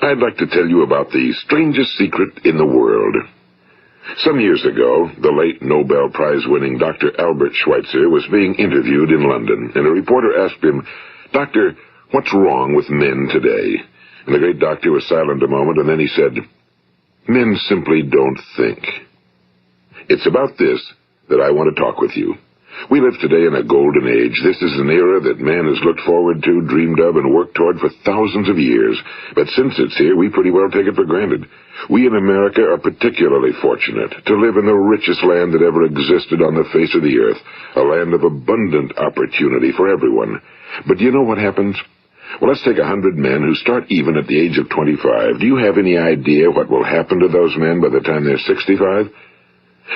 I'd like to tell you about the strangest secret in the world. Some years ago, the late Nobel Prize-winning Dr. Albert Schweitzer was being interviewed in London, and a reporter asked him, "Doctor, what's wrong with men today?" And the great doctor was silent a moment, and then he said, "Men simply don't think." It's about this that I want to talk with you. We live today in a golden age. This is an era that man has looked forward to, dreamed of, and worked toward for thousands of years. But since it's here, we pretty well take it for granted. We in America are particularly fortunate to live in the richest land that ever existed on the face of the earth, a land of abundant opportunity for everyone. But do you know what happens? Well, let's take 100 men who start even at the age of 25. Do you have any idea what will happen to those men by the time they're 65?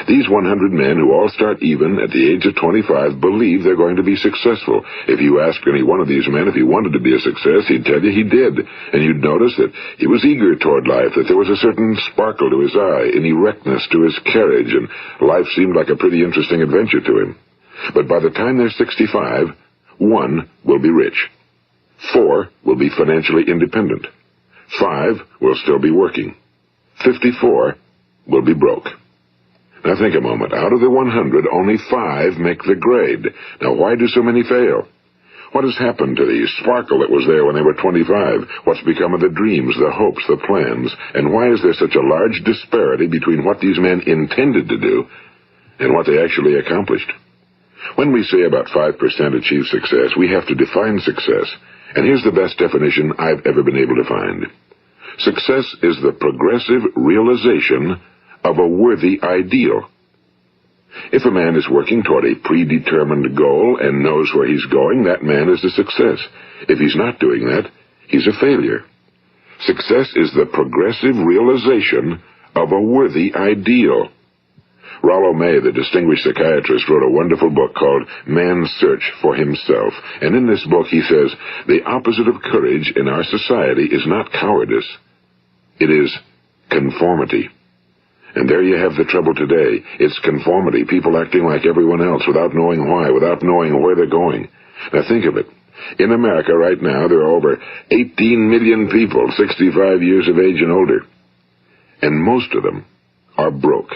These 100 men who all start even at the age of 25 believe they're going to be successful. If you asked any one of these men if he wanted to be a success, he'd tell you he did. And you'd notice that he was eager toward life, that there was a certain sparkle to his eye, an erectness to his carriage, and life seemed like a pretty interesting adventure to him. But by the time they're 65, 1 will be rich. 4 will be financially independent. 5 will still be working. 54 will be broke. Now think a moment. Out of the 100, only 5 make the grade. Now why do so many fail? What has happened to the sparkle that was there when they were 25? What's become of the dreams, the hopes, the plans? And why is there such a large disparity between what these men intended to do and what they actually accomplished? When we say about 5% achieve success, we have to define success. And here's the best definition I've ever been able to find. Success is the progressive realization of a worthy ideal. If a man is working toward a predetermined goal and knows where he's going, that man is a success. If he's not doing that, he's a failure. Success is the progressive realization of a worthy ideal. Rollo May, the distinguished psychiatrist, wrote a wonderful book called Man's Search for Himself. And in this book he says, the opposite of courage in our society is not cowardice. It is conformity. And there you have the trouble today. It's conformity, people acting like everyone else without knowing why, without knowing where they're going. Now think of it. In America right now, there are over 18 million people 65 years of age and older. And most of them are broke.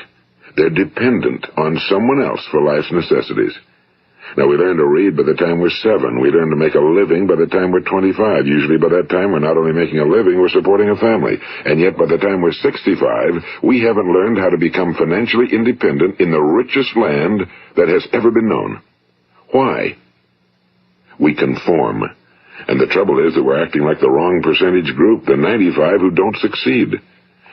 They're dependent on someone else for life's necessities. Now, we learn to read by the time we're 7. We learn to make a living by the time we're 25. Usually by that time, we're not only making a living, we're supporting a family. And yet, by the time we're 65, we haven't learned how to become financially independent in the richest land that has ever been known. Why? We conform. And the trouble is that we're acting like the wrong percentage group, the 95 who don't succeed.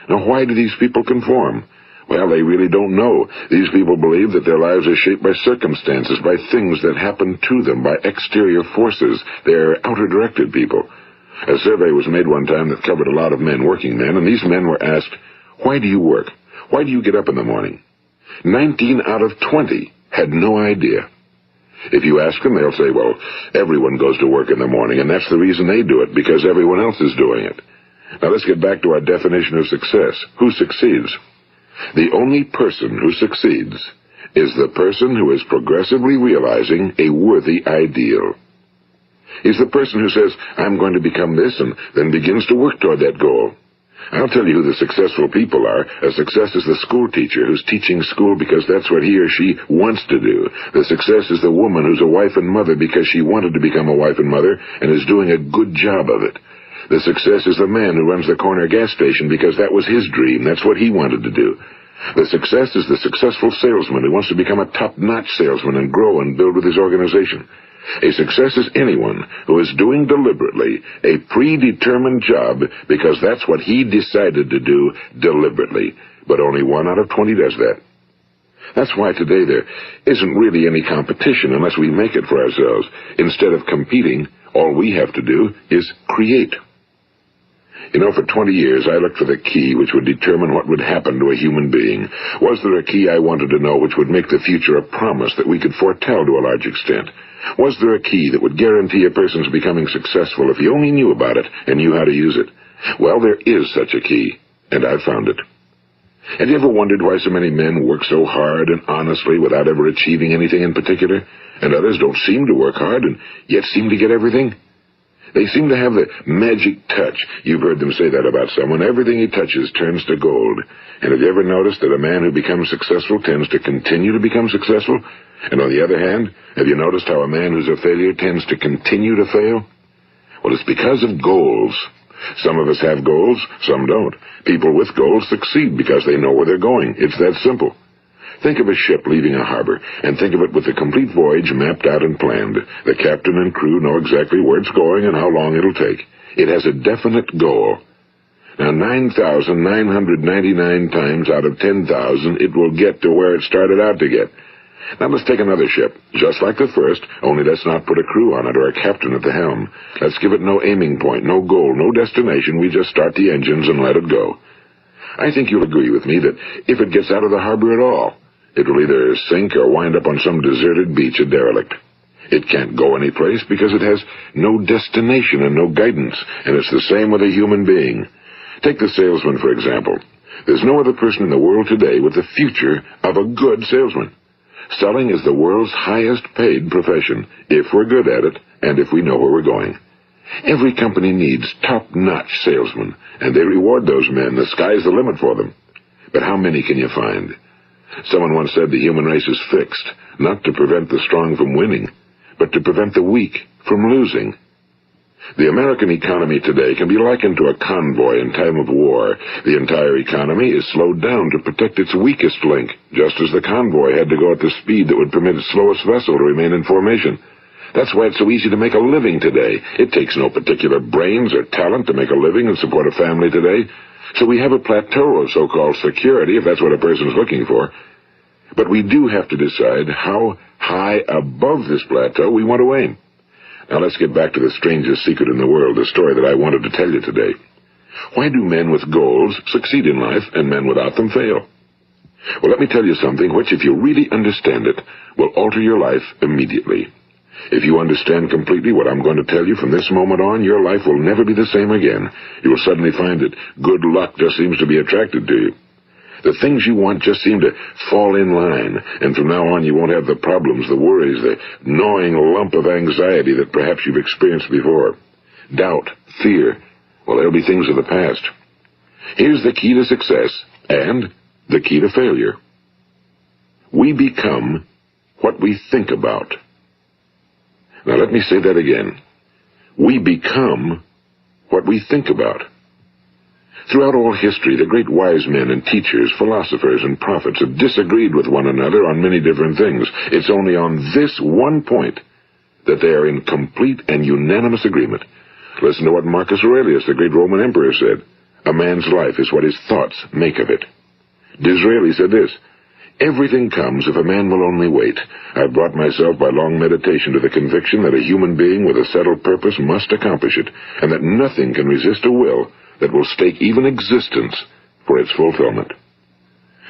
Now, why do these people conform? Well, they really don't know. These people believe that their lives are shaped by circumstances, by things that happen to them, by exterior forces. They're outer-directed people. A survey was made one time that covered a lot of men, working men, and these men were asked, "Why do you work? Why do you get up in the morning?" 19 out of 20 had no idea. If you ask them, they'll say, well, everyone goes to work in the morning, and that's the reason they do it, because everyone else is doing it. Now let's get back to our definition of success. Who succeeds? The only person who succeeds is the person who is progressively realizing a worthy ideal. He's the person who says, I'm going to become this, and then begins to work toward that goal. I'll tell you who the successful people are. A success is the school teacher who's teaching school because that's what he or she wants to do. The success is the woman who's a wife and mother because she wanted to become a wife and mother and is doing a good job of it. The success is the man who runs the corner gas station because that was his dream. That's what he wanted to do. The success is the successful salesman who wants to become a top-notch salesman and grow and build with his organization. A success is anyone who is doing deliberately a predetermined job because that's what he decided to do deliberately. But only 1 out of 20 does that. That's why today there isn't really any competition unless we make it for ourselves. Instead of competing, all we have to do is create. You know, for 20 years, I looked for the key which would determine what would happen to a human being. Was there a key I wanted to know which would make the future a promise that we could foretell to a large extent? Was there a key that would guarantee a person's becoming successful if he only knew about it and knew how to use it? Well, there is such a key, and I've found it. Have you ever wondered why so many men work so hard and honestly without ever achieving anything in particular, and others don't seem to work hard and yet seem to get everything? They seem to have the magic touch. You've heard them say that about someone. Everything he touches turns to gold. And have you ever noticed that a man who becomes successful tends to continue to become successful? And on the other hand, have you noticed how a man who's a failure tends to continue to fail? Well, it's because of goals. Some of us have goals, some don't. People with goals succeed because they know where they're going. It's that simple. Think of a ship leaving a harbor, and think of it with the complete voyage mapped out and planned. The captain and crew know exactly where it's going and how long it'll take. It has a definite goal. Now, 9,999 times out of 10,000, it will get to where it started out to get. Now let's take another ship, just like the first, only let's not put a crew on it or a captain at the helm. Let's give it no aiming point, no goal, no destination. We just start the engines and let it go. I think you'll agree with me that if it gets out of the harbor at all, it will either sink or wind up on some deserted beach, a derelict. It can't go anyplace because it has no destination and no guidance, and it's the same with a human being. Take the salesman, for example. There's no other person in the world today with the future of a good salesman. Selling is the world's highest paid profession, if we're good at it and if we know where we're going. Every company needs top-notch salesmen, and they reward those men. The sky's the limit for them. But how many can you find? Someone once said the human race is fixed, not to prevent the strong from winning, but to prevent the weak from losing. The American economy today can be likened to a convoy in time of war. The entire economy is slowed down to protect its weakest link, just as the convoy had to go at the speed that would permit its slowest vessel to remain in formation. That's why it's so easy to make a living today. It takes no particular brains or talent to make a living and support a family today. So we have a plateau of so-called security, if that's what a person's looking for. But we do have to decide how high above this plateau we want to aim. Now let's get back to the strangest secret in the world, the story that I wanted to tell you today. Why do men with goals succeed in life and men without them fail? Well, let me tell you something which, if you really understand it, will alter your life immediately. If you understand completely what I'm going to tell you from this moment on, your life will never be the same again. You will suddenly find that good luck just seems to be attracted to you. The things you want just seem to fall in line, and from now on you won't have the problems, the worries, the gnawing lump of anxiety that perhaps you've experienced before. Doubt, fear, well, they'll be things of the past. Here's the key to success and the key to failure. We become what we think about. Now let me say that again. We become what we think about. Throughout all history, the great wise men and teachers, philosophers and prophets have disagreed with one another on many different things. It's only on this one point that they are in complete and unanimous agreement. Listen to what Marcus Aurelius, the great Roman emperor, said. A man's life is what his thoughts make of it. Disraeli said this, everything comes if a man will only wait. I've brought myself by long meditation to the conviction that a human being with a settled purpose must accomplish it, and that nothing can resist a will that will stake even existence for its fulfillment.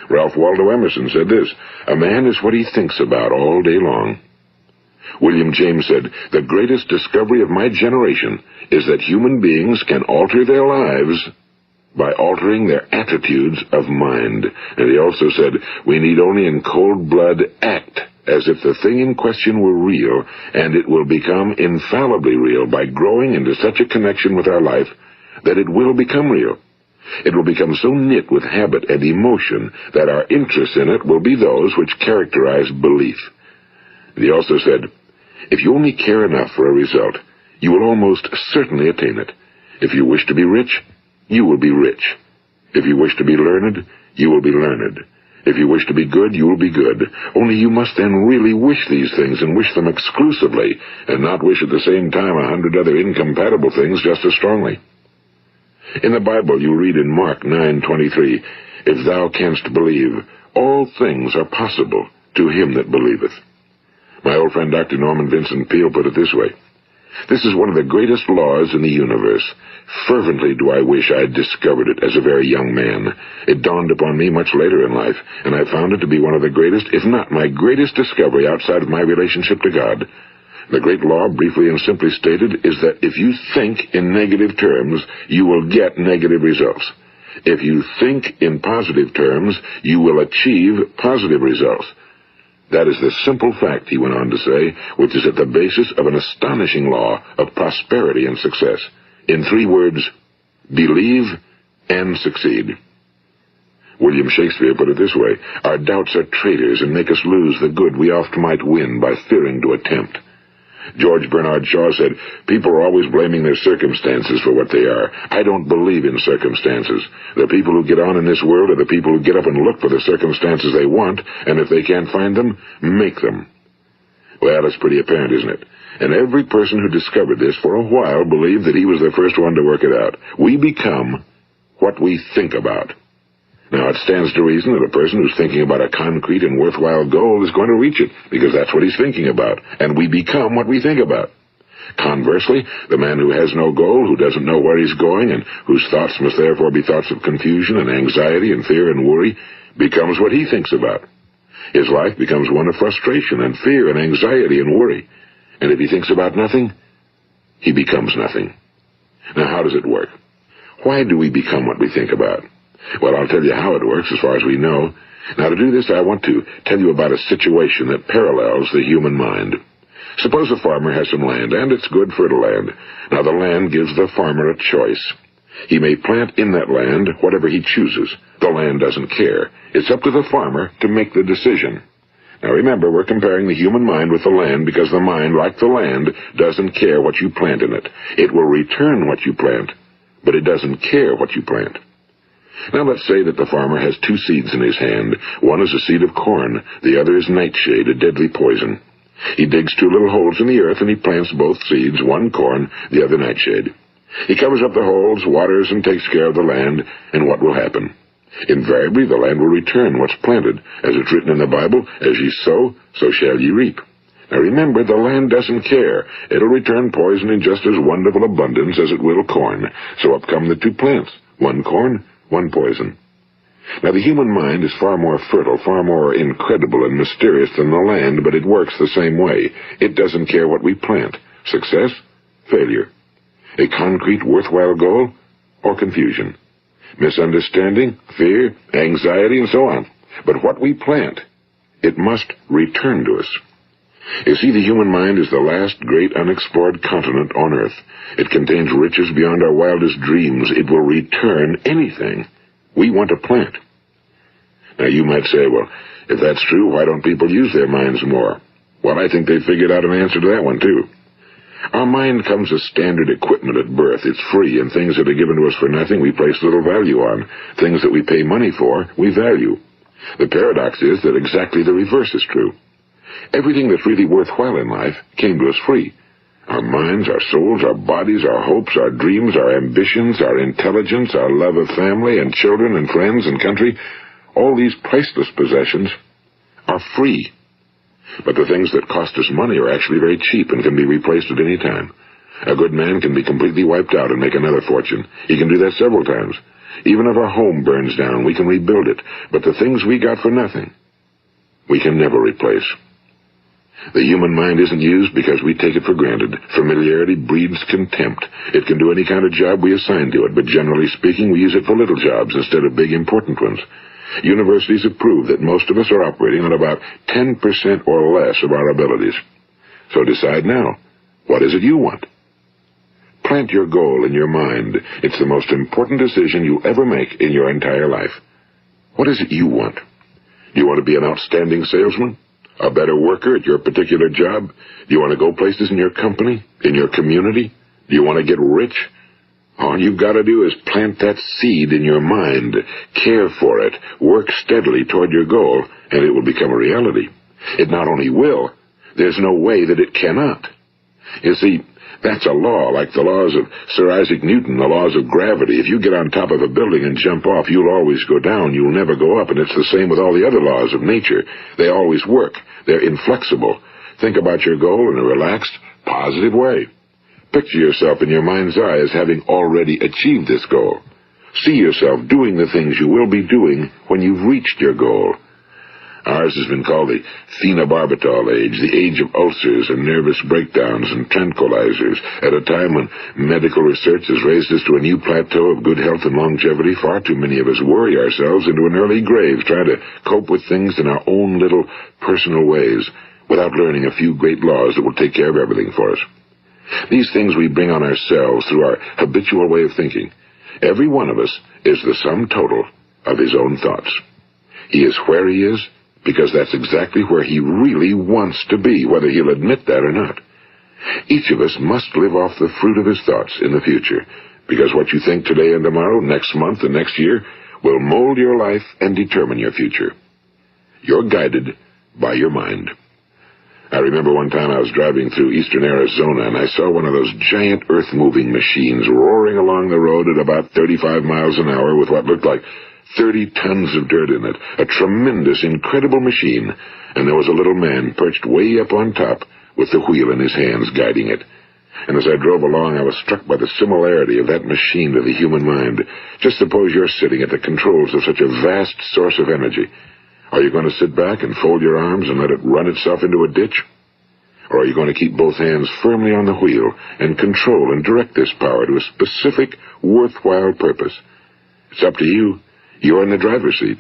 Ralph Waldo Emerson said this, a man is what he thinks about all day long. William James said, the greatest discovery of my generation is that human beings can alter their lives by altering their attitudes of mind. And he also said, we need only in cold blood act as if the thing in question were real, and it will become infallibly real by growing into such a connection with our life that it will become real. It will become so knit with habit and emotion that our interest in it will be those which characterize belief. And he also said, if you only care enough for a result, you will almost certainly attain it. If you wish to be rich, you will be rich. If you wish to be learned, you will be learned. If you wish to be good, you will be good. Only you must then really wish these things and wish them exclusively, and not wish at the same time 100 other incompatible things just as strongly. In the Bible you read in Mark 9:23, if thou canst believe, all things are possible to him that believeth. My old friend Dr. Norman Vincent Peale put it this way, this is one of the greatest laws in the universe. Fervently do I wish I had discovered it as a very young man. It dawned upon me much later in life, and I found it to be one of the greatest, if not my greatest discovery outside of my relationship to God. The great law, briefly and simply stated, is that if you think in negative terms, you will get negative results. If you think in positive terms, you will achieve positive results. That is the simple fact, he went on to say, which is at the basis of an astonishing law of prosperity and success. In 3 words, believe and succeed. William Shakespeare put it this way: our doubts are traitors and make us lose the good we oft might win by fearing to attempt. George Bernard Shaw said, people are always blaming their circumstances for what they are. I don't believe in circumstances. The people who get on in this world are the people who get up and look for the circumstances they want, and if they can't find them, make them. Well, it's pretty apparent, isn't it? And every person who discovered this for a while believed that he was the first one to work it out. We become what we think about. Now, it stands to reason that a person who's thinking about a concrete and worthwhile goal is going to reach it, because that's what he's thinking about, and we become what we think about. Conversely, the man who has no goal, who doesn't know where he's going, and whose thoughts must therefore be thoughts of confusion and anxiety and fear and worry, becomes what he thinks about. His life becomes one of frustration and fear and anxiety and worry. And if he thinks about nothing, he becomes nothing. Now, how does it work? Why do we become what we think about? Well, I'll tell you how it works as far as we know. Now, to do this, I want to tell you about a situation that parallels the human mind. Suppose a farmer has some land, and it's good fertile land. Now, the land gives the farmer a choice. He may plant in that land whatever he chooses. The land doesn't care. It's up to the farmer to make the decision. Now, remember, we're comparing the human mind with the land because the mind, like the land, doesn't care what you plant in it. It will return what you plant, but it doesn't care what you plant. Now, let's say that the farmer has 2 seeds in his hand. One is a seed of corn. The other is nightshade, a deadly poison. He digs 2 little holes in the earth, and he plants both seeds, one corn, the other nightshade. He covers up the holes, waters, and takes care of the land, and what will happen? Invariably, the land will return what's planted. As it's written in the Bible, as ye sow, so shall ye reap. Now remember, the land doesn't care. It'll return poison in just as wonderful abundance as it will corn. So up come the 2 plants, one corn, one poison. Now, the human mind is far more fertile, far more incredible and mysterious than the land, but it works the same way. It doesn't care what we plant. Success, failure. A concrete, worthwhile goal, or confusion. Misunderstanding, fear, anxiety, and so on. But what we plant, it must return to us. You see, the human mind is the last great unexplored continent on Earth. It contains riches beyond our wildest dreams. It will return anything we want to plant. Now, you might say, well, if that's true, why don't people use their minds more? Well, I think they figured out an answer to that one, too. Our mind comes as standard equipment at birth. It's free, and things that are given to us for nothing we place little value on. Things that we pay money for, we value. The paradox is that exactly the reverse is true. Everything that's really worthwhile in life came to us free. Our minds, our souls, our bodies, our hopes, our dreams, our ambitions, our intelligence, our love of family and children and friends and country, all these priceless possessions are free. But the things that cost us money are actually very cheap and can be replaced at any time. A good man can be completely wiped out and make another fortune. He can do that several times. Even if our home burns down, we can rebuild it. But the things we got for nothing, we can never replace. The human mind isn't used because we take it for granted. Familiarity breeds contempt. It can do any kind of job we assign to it, but generally speaking, we use it for little jobs instead of big, important ones. Universities have proved that most of us are operating on about 10% or less of our abilities. So decide now, what is it you want? Plant your goal in your mind. It's the most important decision you'll ever make in your entire life. What is it you want? Do you want to be an outstanding salesman? A better worker at your particular job? Do you want to go places in your company? In your community? Do you want to get rich? All you've got to do is plant that seed in your mind, care for it, work steadily toward your goal, and it will become a reality. It not only will, there's no way that it cannot. You see, that's a law, like the laws of Sir Isaac Newton, the laws of gravity. If you get on top of a building and jump off, you'll always go down. You'll never go up, and it's the same with all the other laws of nature. They always work. They're inflexible. Think about your goal in a relaxed, positive way. Picture yourself in your mind's eye as having already achieved this goal. See yourself doing the things you will be doing when you've reached your goal. Ours has been called the phenobarbital age, the age of ulcers and nervous breakdowns and tranquilizers. At a time when medical research has raised us to a new plateau of good health and longevity, far too many of us worry ourselves into an early grave trying to cope with things in our own little personal ways without learning a few great laws that will take care of everything for us. These things we bring on ourselves through our habitual way of thinking. Every one of us is the sum total of his own thoughts. He is where he is because that's exactly where he really wants to be, whether he'll admit that or not. Each of us must live off the fruit of his thoughts in the future, because what you think today and tomorrow, next month and next year, will mold your life and determine your future. You're guided by your mind. I remember one time I was driving through eastern Arizona, and I saw one of those giant earth-moving machines roaring along the road at about 35 miles an hour with what looked like 30 tons of dirt in it. A tremendous, incredible machine, and there was a little man perched way up on top with the wheel in his hands guiding it. And as I drove along, I was struck by the similarity of that machine to the human mind. Just suppose you're sitting at the controls of such a vast source of energy. Are you going to sit back and fold your arms and let it run itself into a ditch? Or are you going to keep both hands firmly on the wheel and control and direct this power to a specific, worthwhile purpose? It's up to you. You're in the driver's seat.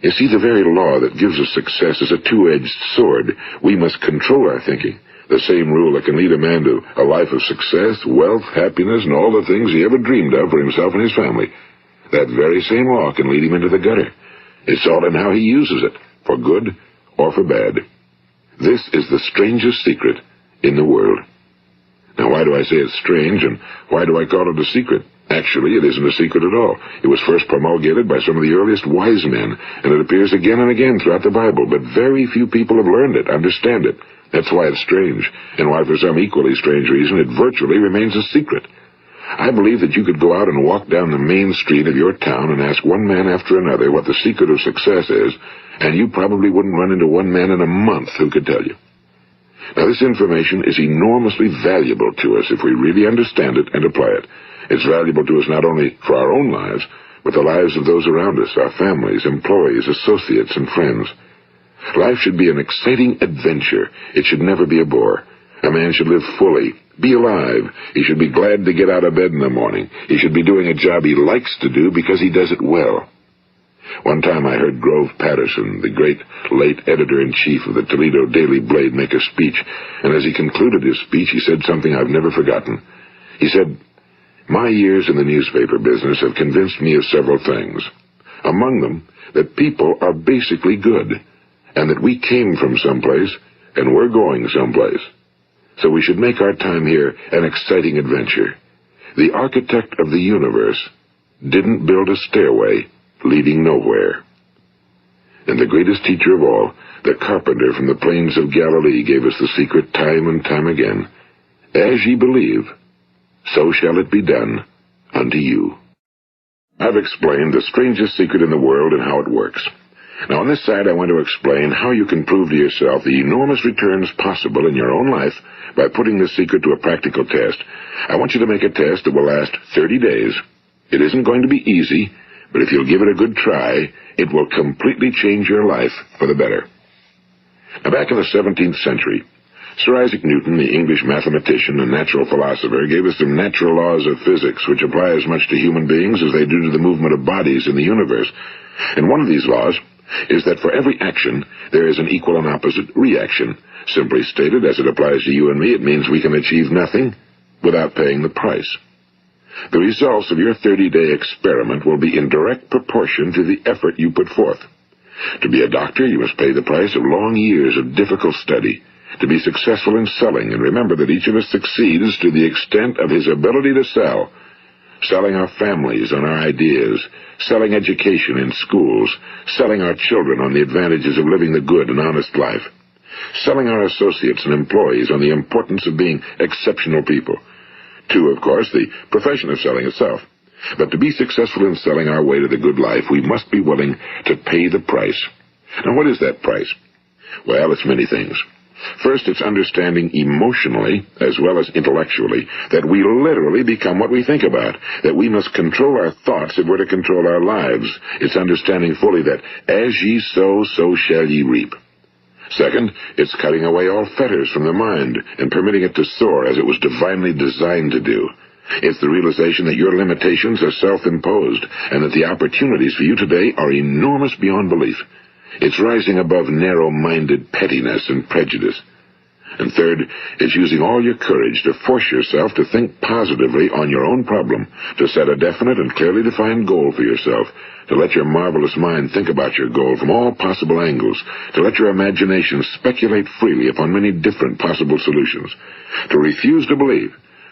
You see, the very law that gives us success is a two-edged sword. We must control our thinking. The same rule that can lead a man to a life of success, wealth, happiness, and all the things he ever dreamed of for himself and his family. That very same law can lead him into the gutter. It's all in how he uses it, for good or for bad. This is the strangest secret in the world. Now, why do I say it's strange, and why do I call it a secret? Actually, it isn't a secret at all. It was first promulgated by some of the earliest wise men, and it appears again and again throughout the Bible, but very few people have learned it, understand it. That's why it's strange, and why for some equally strange reason it virtually remains a secret. I believe that you could go out and walk down the main street of your town and ask one man after another what the secret of success is, and you probably wouldn't run into one man in a month who could tell you. Now, this information is enormously valuable to us if we really understand it and apply it. It's valuable to us not only for our own lives, but the lives of those around us, our families, employees, associates, and friends. Life should be an exciting adventure. It should never be a bore. A man should live fully, be alive. He should be glad to get out of bed in the morning. He should be doing a job he likes to do because he does it well. One time I heard Grove Patterson, the great late editor-in-chief of the Toledo Daily Blade, make a speech, and as he concluded his speech, he said something I've never forgotten. He said, "My years in the newspaper business have convinced me of several things. Among them, that people are basically good, and that we came from someplace, and we're going someplace. So we should make our time here an exciting adventure. The architect of the universe didn't build a stairway leading nowhere." And the greatest teacher of all, the carpenter from the plains of Galilee, gave us the secret time and time again. As ye believe, so shall it be done unto you. I've explained the strangest secret in the world and how it works. Now, on this side, I want to explain how you can prove to yourself the enormous returns possible in your own life by putting this secret to a practical test. I want you to make a test that will last 30 days. It isn't going to be easy, but if you'll give it a good try, it will completely change your life for the better. Now, back in the 17th century, Sir Isaac Newton, the English mathematician and natural philosopher, gave us some natural laws of physics which apply as much to human beings as they do to the movement of bodies in the universe. And one of these laws is that for every action, there is an equal and opposite reaction. Simply stated, as it applies to you and me, it means we can achieve nothing without paying the price. The results of your 30-day experiment will be in direct proportion to the effort you put forth. To be a doctor, you must pay the price of long years of difficult study. To be successful in selling, and remember that each of us succeeds to the extent of his ability to sell. Selling our families on our ideas, selling education in schools, selling our children on the advantages of living the good and honest life, selling our associates and employees on the importance of being exceptional people. To, of course, the profession of selling itself. But to be successful in selling our way to the good life, we must be willing to pay the price. Now, what is that price? Well, it's many things. First, it's understanding emotionally, as well as intellectually, that we literally become what we think about, that we must control our thoughts if we're to control our lives. It's understanding fully that as ye sow, so shall ye reap. Second, it's cutting away all fetters from the mind and permitting it to soar as it was divinely designed to do. It's the realization that your limitations are self-imposed and that the opportunities for you today are enormous beyond belief. It's rising above narrow-minded pettiness and prejudice. And third, it's using all your courage to force yourself to think positively on your own problem, to set a definite and clearly defined goal for yourself, to let your marvelous mind think about your goal from all possible angles, to let your imagination speculate freely upon many different possible solutions, to refuse to believe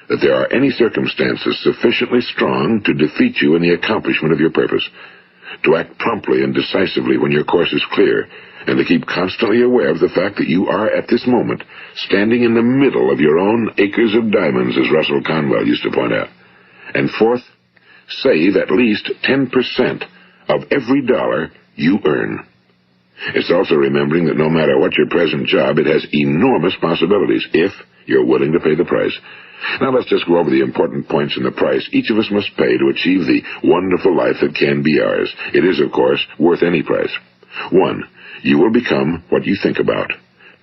that there are any circumstances sufficiently strong to defeat you in the accomplishment of your purpose, to act promptly and decisively when your course is clear, and to keep constantly aware of the fact that you are, at this moment, standing in the middle of your own acres of diamonds, as Russell Conwell used to point out. And fourth, save at least 10% of every dollar you earn. It's also remembering that no matter what your present job, it has enormous possibilities, if you're willing to pay the price. Now let's just go over the important points in the price each of us must pay to achieve the wonderful life that can be ours. It is, of course, worth any price. 1. You will become what you think about.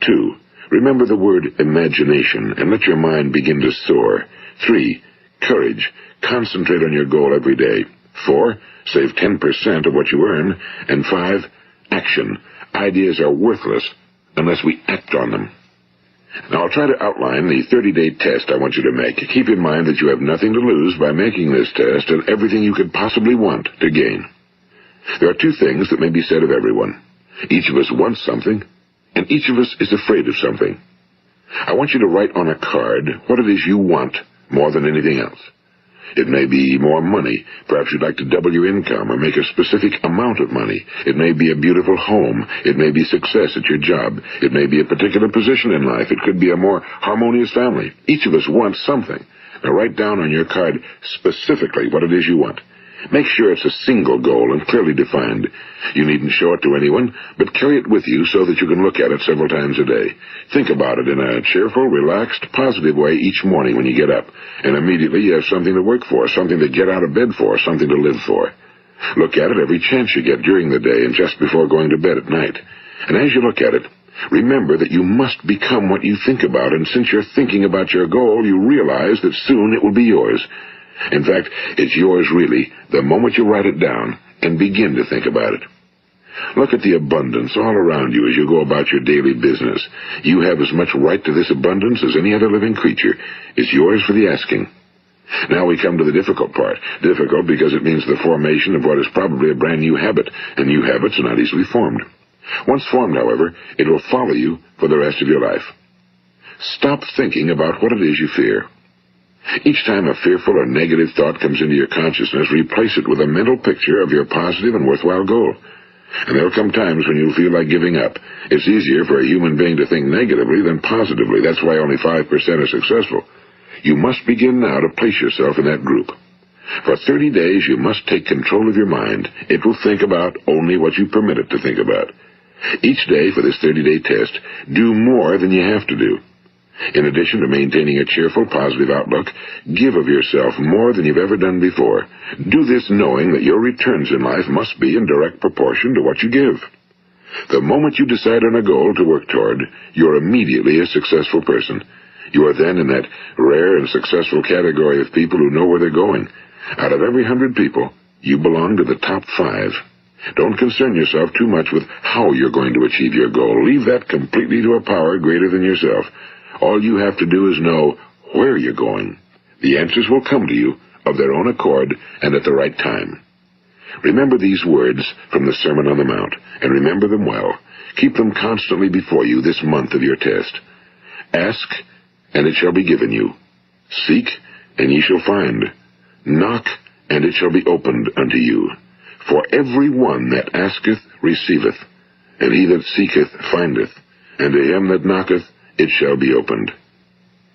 2. Remember the word imagination and let your mind begin to soar. 3. Courage. Concentrate on your goal every day. 4. Save 10% of what you earn. And 5. Action. Ideas are worthless unless we act on them. Now, I'll try to outline the 30-day test I want you to make. Keep in mind that you have nothing to lose by making this test and everything you could possibly want to gain. There are 2 things that may be said of everyone. Each of us wants something, and each of us is afraid of something. I want you to write on a card what it is you want more than anything else. It may be more money. Perhaps you'd like to double your income or make a specific amount of money. It may be a beautiful home. It may be success at your job. It may be a particular position in life. It could be a more harmonious family. Each of us wants something. Now write down on your card specifically what it is you want. Make sure it's a single goal and clearly defined. You needn't show it to anyone, but carry it with you so that you can look at it several times a day. Think about it in a cheerful, relaxed, positive way each morning when you get up, and immediately you have something to work for, something to get out of bed for, something to live for. Look at it every chance you get during the day and just before going to bed at night. And as you look at it, remember that you must become what you think about, and since you're thinking about your goal, you realize that soon it will be yours. In fact, it's yours really the moment you write it down and begin to think about it. Look at the abundance all around you as you go about your daily business. You have as much right to this abundance as any other living creature. It's yours for the asking. Now we come to the difficult part. Difficult because it means the formation of what is probably a brand new habit, and new habits are not easily formed. Once formed, however, it will follow you for the rest of your life. Stop thinking about what it is you fear. Each time a fearful or negative thought comes into your consciousness, replace it with a mental picture of your positive and worthwhile goal. And there will come times when you'll feel like giving up. It's easier for a human being to think negatively than positively. That's why only 5% are successful. You must begin now to place yourself in that group. For 30 days, you must take control of your mind. It will think about only what you permit it to think about. Each day for this 30-day test, do more than you have to do. In addition to maintaining a cheerful, positive outlook, give of yourself more than you've ever done before. Do this knowing that your returns in life must be in direct proportion to what you give. The moment you decide on a goal to work toward, you're immediately a successful person. You are then in that rare and successful category of people who know where they're going. Out of every 100 people, you belong to the top 5. Don't concern yourself too much with how you're going to achieve your goal. Leave that completely to a power greater than yourself. All you have to do is know where you're going. The answers will come to you of their own accord and at the right time. Remember these words from the Sermon on the Mount, and remember them well. Keep them constantly before you this month of your test. Ask, and it shall be given you. Seek, and ye shall find. Knock, and it shall be opened unto you. For every one that asketh receiveth, and he that seeketh findeth, and to him that knocketh it shall be opened.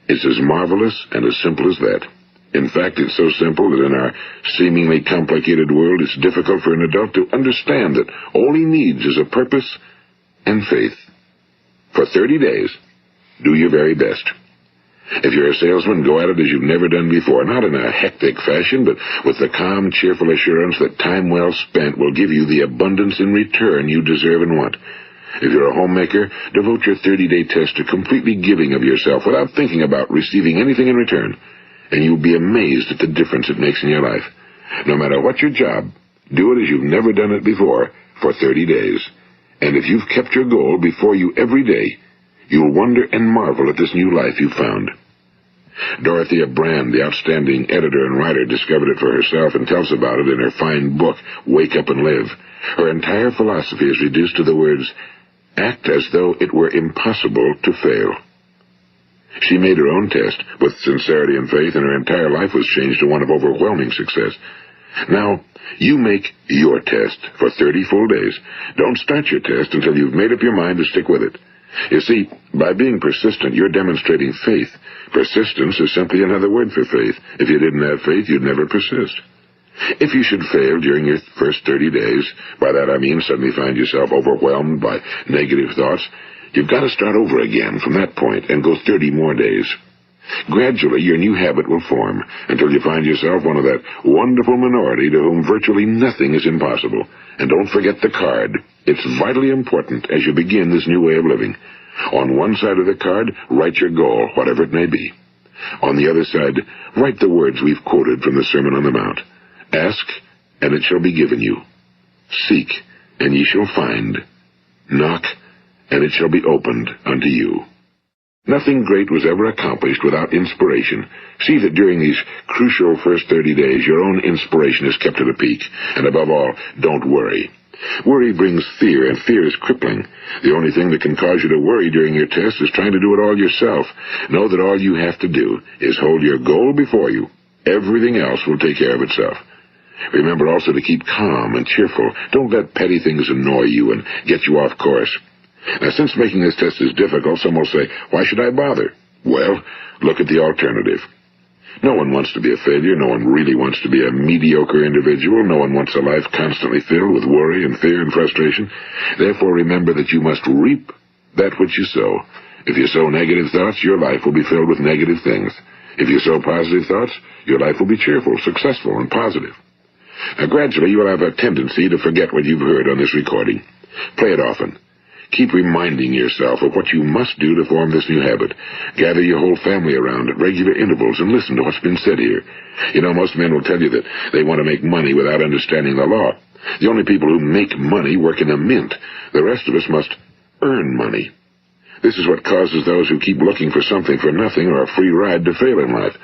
It's as marvelous and as simple as that. In fact, it's so simple that in our seemingly complicated world, it's difficult for an adult to understand that all he needs is a purpose and faith. For 30 days, Do your very best. If you're a salesman, go at it as you've never done before, not in a hectic fashion, but with the calm, cheerful assurance that time well spent will give you the abundance in return you deserve and want. If you're a homemaker, devote your 30-day test to completely giving of yourself without thinking about receiving anything in return, and you'll be amazed at the difference it makes in your life. No matter what your job, do it as you've never done it before for 30 days. And if you've kept your goal before you every day, you'll wonder and marvel at this new life you've found. Dorothea Brand, the outstanding editor and writer, discovered it for herself and tells about it in her fine book, Wake Up and Live. Her entire philosophy is reduced to the words, act as though it were impossible to fail. She made her own test with sincerity and faith, and her entire life was changed to one of overwhelming success. Now, you make your test for 30 full days. Don't start your test until you've made up your mind to stick with it. You see, by being persistent, you're demonstrating faith. Persistence is simply another word for faith. If you didn't have faith, you'd never persist. If you should fail during your first 30 days, by that I mean suddenly find yourself overwhelmed by negative thoughts, you've got to start over again from that point and go 30 more days. Gradually, your new habit will form until you find yourself one of that wonderful minority to whom virtually nothing is impossible. And don't forget the card. It's vitally important as you begin this new way of living. On one side of the card, write your goal, whatever it may be. On the other side, write the words we've quoted from the Sermon on the Mount. Ask, and it shall be given you. Seek, and ye shall find. Knock, and it shall be opened unto you. Nothing great was ever accomplished without inspiration. See that during these crucial first 30 days, your own inspiration is kept at a peak. And above all, don't worry. Worry brings fear, and fear is crippling. The only thing that can cause you to worry during your test is trying to do it all yourself. Know that all you have to do is hold your goal before you. Everything else will take care of itself. Remember also to keep calm and cheerful. Don't let petty things annoy you and get you off course. Now, since making this test is difficult, some will say, why should I bother? Well, look at the alternative. No one wants to be a failure. No one really wants to be a mediocre individual. No one wants a life constantly filled with worry and fear and frustration. Therefore, remember that you must reap that which you sow. If you sow negative thoughts, your life will be filled with negative things. If you sow positive thoughts, your life will be cheerful, successful, and positive. Now, gradually, you will have a tendency to forget what you've heard on this recording. Play it often. Keep reminding yourself of what you must do to form this new habit. Gather your whole family around at regular intervals and listen to what's been said here. You know, most men will tell you that they want to make money without understanding the law. The only people who make money work in a mint. The rest of us must earn money. This is what causes those who keep looking for something for nothing or a free ride to fail in life.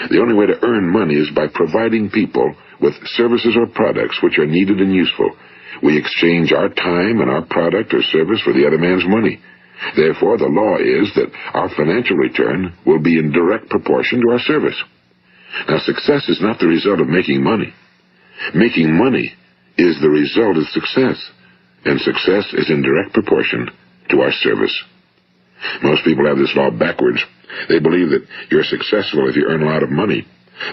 The only way to earn money is by providing people with services or products which are needed and useful. We exchange our time and our product or service for the other man's money. Therefore, the law is that our financial return will be in direct proportion to our service. Now, success is not the result of making money. Making money is the result of success, and success is in direct proportion to our service. Most people have this law backwards. They believe that you're successful if you earn a lot of money.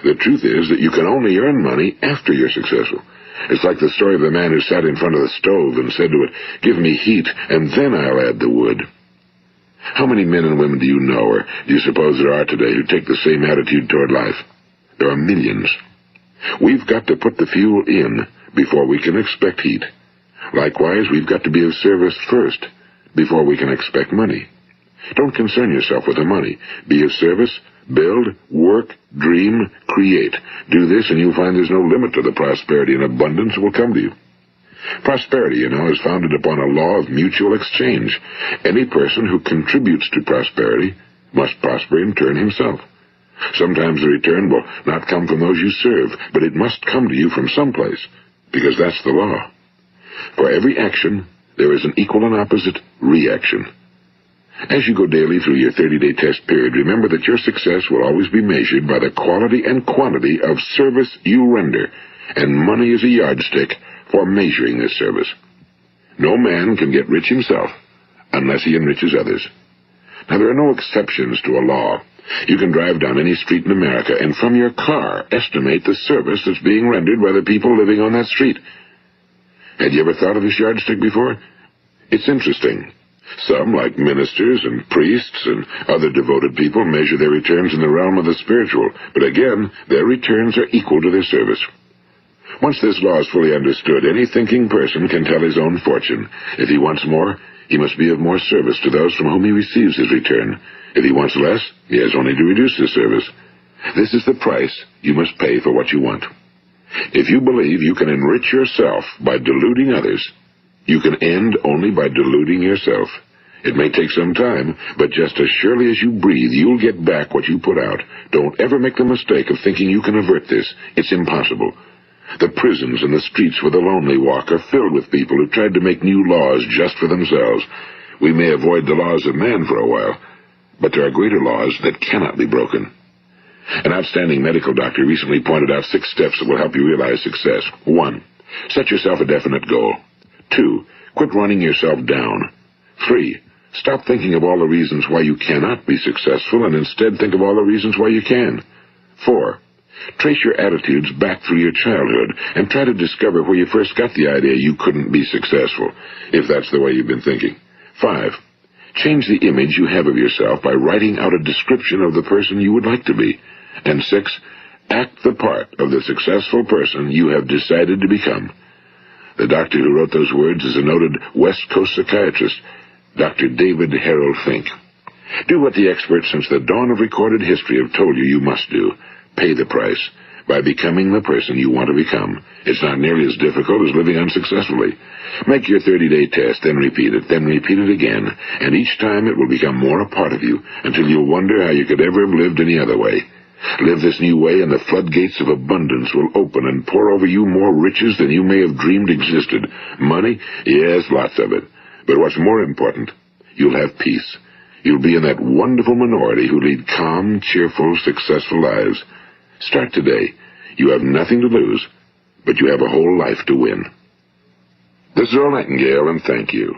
The truth is that you can only earn money after you're successful. It's like the story of the man who sat in front of the stove and said to it, give me heat, and then I'll add the wood. How many men and women do you know, or do you suppose there are today, who take the same attitude toward life? There are millions. We've got to put the fuel in before we can expect heat. Likewise, we've got to be of service first before we can expect money. Don't concern yourself with the money. Be of service, build, work, dream, create. Do this, and you'll find there's no limit to the prosperity and abundance that will come to you. Prosperity, you know, is founded upon a law of mutual exchange. Any person who contributes to prosperity must prosper in turn himself. Sometimes the return will not come from those you serve, but it must come to you from someplace, because that's the law. For every action, there is an equal and opposite reaction. As you go daily through your 30-day test period, remember that your success will always be measured by the quality and quantity of service you render, and money is a yardstick for measuring this service. No man can get rich himself unless he enriches others. Now, there are no exceptions to a law. You can drive down any street in America and from your car estimate the service that's being rendered by the people living on that street. Had you ever thought of this yardstick before? It's interesting. Some, like ministers and priests and other devoted people, measure their returns in the realm of the spiritual, but again, their returns are equal to their service. Once this law is fully understood, any thinking person can tell his own fortune. If he wants more, he must be of more service to those from whom he receives his return. If he wants less, he has only to reduce his service. This is the price you must pay for what you want. If you believe you can enrich yourself by deluding others, you can end only by deluding yourself. It may take some time, but just as surely as you breathe, you'll get back what you put out. Don't ever make the mistake of thinking you can avert this. It's impossible. The prisons and the streets where the lonely walk are filled with people who tried to make new laws just for themselves. We may avoid the laws of man for a while, but there are greater laws that cannot be broken. An outstanding medical doctor recently pointed out 6 steps that will help you realize success. 1. Set yourself a definite goal. 2. Quit running yourself down. 3. Stop thinking of all the reasons why you cannot be successful and instead think of all the reasons why you can. 4. Trace your attitudes back through your childhood and try to discover where you first got the idea you couldn't be successful, if that's the way you've been thinking. 5. Change the image you have of yourself by writing out a description of the person you would like to be. And 6. Act the part of the successful person you have decided to become. The doctor who wrote those words is a noted West Coast psychiatrist, Dr. David Harold Fink. Do what the experts since the dawn of recorded history have told you you must do. Pay the price by becoming the person you want to become. It's not nearly as difficult as living unsuccessfully. Make your 30-day test, then repeat it again, and each time it will become more a part of you until you'll wonder how you could ever have lived any other way. Live this new way and the floodgates of abundance will open and pour over you more riches than you may have dreamed existed. Money? Yes, lots of it. But what's more important, you'll have peace. You'll be in that wonderful minority who lead calm, cheerful, successful lives. Start today. You have nothing to lose, but you have a whole life to win. This is Earl Nightingale, and thank you.